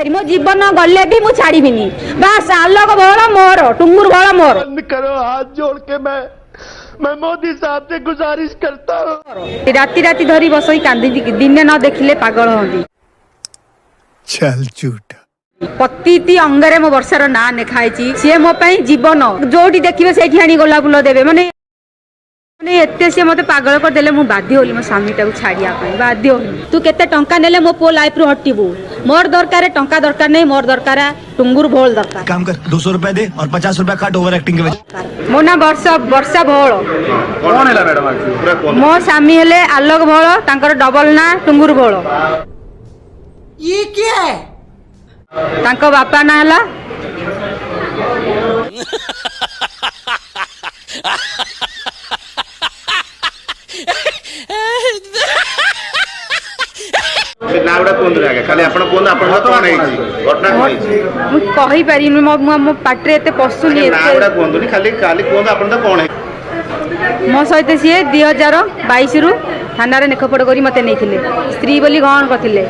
मो जीवन गले भी मुझे छाड़बी बास आलोक भल मोर टुंगुर भल मोर करो हाथ जोड़ के मैं मोदी साहब से गुजारिश करता हूँ। राति राति धरी बसई कांदी दिने न देखिले पागल होती चल झूठ प्रति अंगरे मो वर्षार ना लिखाई सी मो जीवन जोटी देखिए से गोला फुल देवे माने एते से मते पागल कर देले मु बाध्य होली मो स्वामी टाକୁ छाड़िया बाध्य होली तू केते टंका नेले मो पो लाइफ रु हटिबू मोर दरकार टंका दरकार नहीं मोर दरकार टुंगुर भोल दरकार काम कर 200 रुपए दे और 50 रुपए काट ओवर एक्टिंग के वजह मो ना वर्षा भोल कौन है मैडम पूरा कौन मो स्वामी हेले आलोक भोल तांकर डबल ना टुंगुर भोल ये क्या है तांको बापा ना हला नावडा कोन रे खाली आपण कोन आपण कोन है घटना कोन मु कहि पारिनी मो पाटरे एते पसुनी नावडा कोन नी खाली खाली कोन आपण तो कोन है मो सहित सी 2022 रु थाना रे नेखपड़ करी मते नैथिले स्त्री बोली गहन करथिले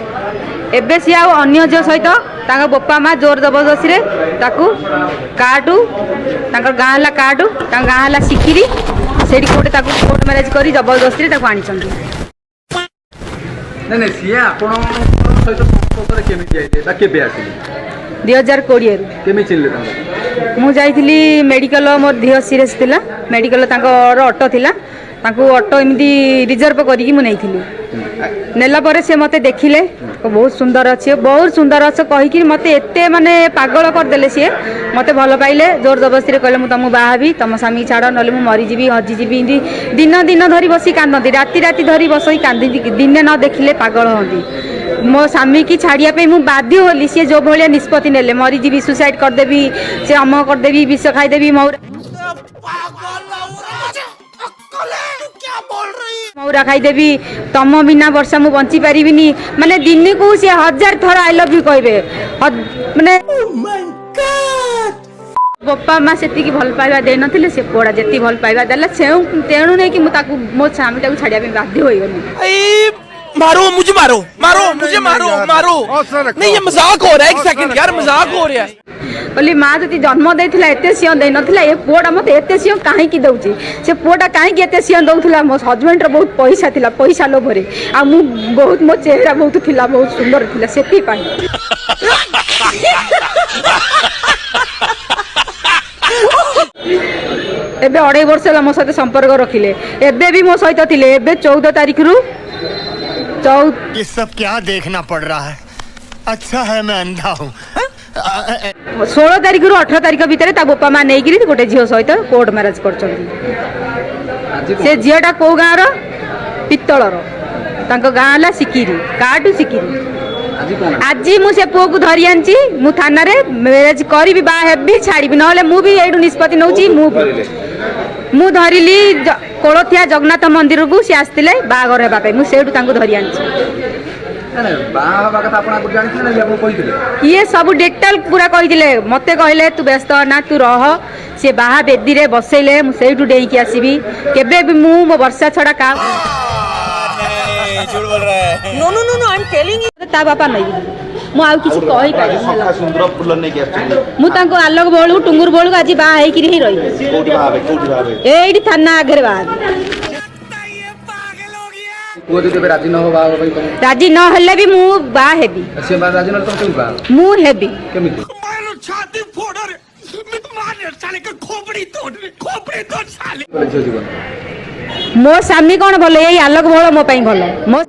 एबे सी आ अन्य जो सहित तांका बोपा माँ जोर जबरदस्ती रे ताकू काटू तांका गाँ हला काटू तांका गाँ हला सिकिरी सेठी कोटे ताकू कोर्ट मैरेज करी जबरदस्ती रे ताकू आनी चंदी नहीं सी आपण सहित संपर्क केमिति आइले ता केबे आसिले 2020 रु केमि चिनले तांका मु जाइथिली मेडिकल मोर देह सीरियस थिला मेडिकल तांकर ऑटो थिला तांको ऑटो एमती रिजर्व करिकी मु नैथिली नेला परे से मते देखिले बहुत सुंदर अच्छे कहीकि मते एते माने पागल कर देले सी मते भल पाइले जोर जबरदस्ती रे कहले मु तुम बाहाबी तुम स्वामी छाड़ नले मु मरी जीवी हजी जीवी दिन दिन धरी बसी कांदती राति राति धरी बसई कांदी दिने न देखिले पागल होती मो स्वामी की छाड़िया पे मु बाध्य होली सी जो भलिया निष्पत्ति नेले मरी जीवी सुसाइड करदेवी से अम करदेवी विष खाईदेवी मौरा खाईदेवी तम बिना वर्षा मु बंची पारिबिनी माने दिन को से 1000 थर आई लव यू कहबे माने बप्पा माँ से भल पाइबा दे नथिले से पोड़ा जेती भल पाइबा देला तेणु नहीं कि मु ताकू मो स्वामी टाକୁ छाड़िया पे बाध्य होई गनी मारो मुझे मारो नहीं ये मजाक हो रहा है। एक सेकंड यार मजाक हो रहा है बोली माँ जति जन्म देथिला एते सिंह दे नथिला ए पुआटा मते एते सिंह काहे की दउची से पुआटा काहे की एते सिंह दउथला मो हस्बैंड रो बहुत पैसा थिला पैसा लोभरे आ मु बहुत मो चेहरा बहुत थिला बहुत सुंदर थिला सेती पाई एबे 2.5 वर्ष ला मो सहित संपर्क रखिले एबे भी मो सहित थिले एबे 14 तारीख रु ये सब क्या देखना पड़ रहा है अच्छा है मैं अंधा हूँ 16 तारीख रु 18 तारीख भितर ता बोपा माँ नहीं गोटे झील सहित कोर्ट मैरेज कर झीटा कौ गाँव रो पित्तलर गाँ है सिकिरी काटू सिकिरी आज मुझे पुओ को धरी आनी मु थाना रे मैरेज करी बाहेबी छाड़ी ना मुझे ये निष्पत्ति नौ मु धरली कोलथिया जगन्नाथ मंदिर को सी आसते बाघर होगा मुझे धरी आनी ये सब डिटेल पूरा कही मत कहले तू व्यस्त ना तू रह सी बाहा बेदी रे बसैले मुझे डेईकी आसबि केबे भी मु मो वर्षा छड़ा का no I am telling you ता बापा नहीं मु आउ किसी कहि पारि सुंदर फुल नै के आछी मु तांको आलोक बोलू टुंगुर बोलू आज बा हेई कि रही कोठी भाबे एडी थाना आगे बा को जब राजी न हो बा भाई तुम राजी न हल्ले भी मु बा हेबी से बा राजी न तुम केम बा मु हेबी केमिति मारो छाती फोड़ रे मैं मार साले का खोपड़ी तोड़ साले जीवन मो स्वामी कौन भल यही आलोक भल मो पाई भल मो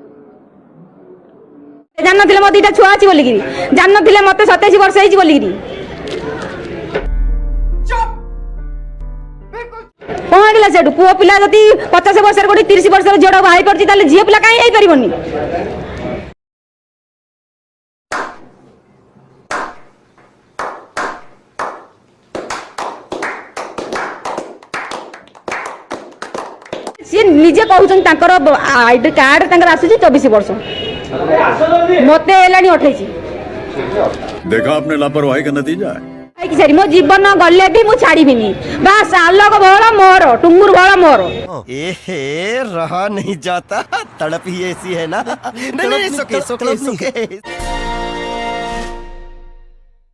जान नथिले मो दीटा छुआ अछि बोली गिरी जान नथिले मते 27 वर्ष हेछि बोली गिरी कौन गेला सेठू पुओ पिला जति 50 वर्ष गोटी 30 वर्ष झोड़ा बाहाई पड़छि ताले झियो पिला काई हेई परिबोनी सी निजे कहउछन तांकर आईडी कार्ड तांकर आसुची 24 वर्ष मते एलानी 28 देखा आपने लापरवाही का नतीजा है कि सरी मो जीवन गले भी मु छाड़बी बास आलोक भल मोर टुंगुर भल मोर एहे रहा नहीं जाता तड़प ही ऐसी है ना नहीं, नहीं, सुके, सुके, सुके।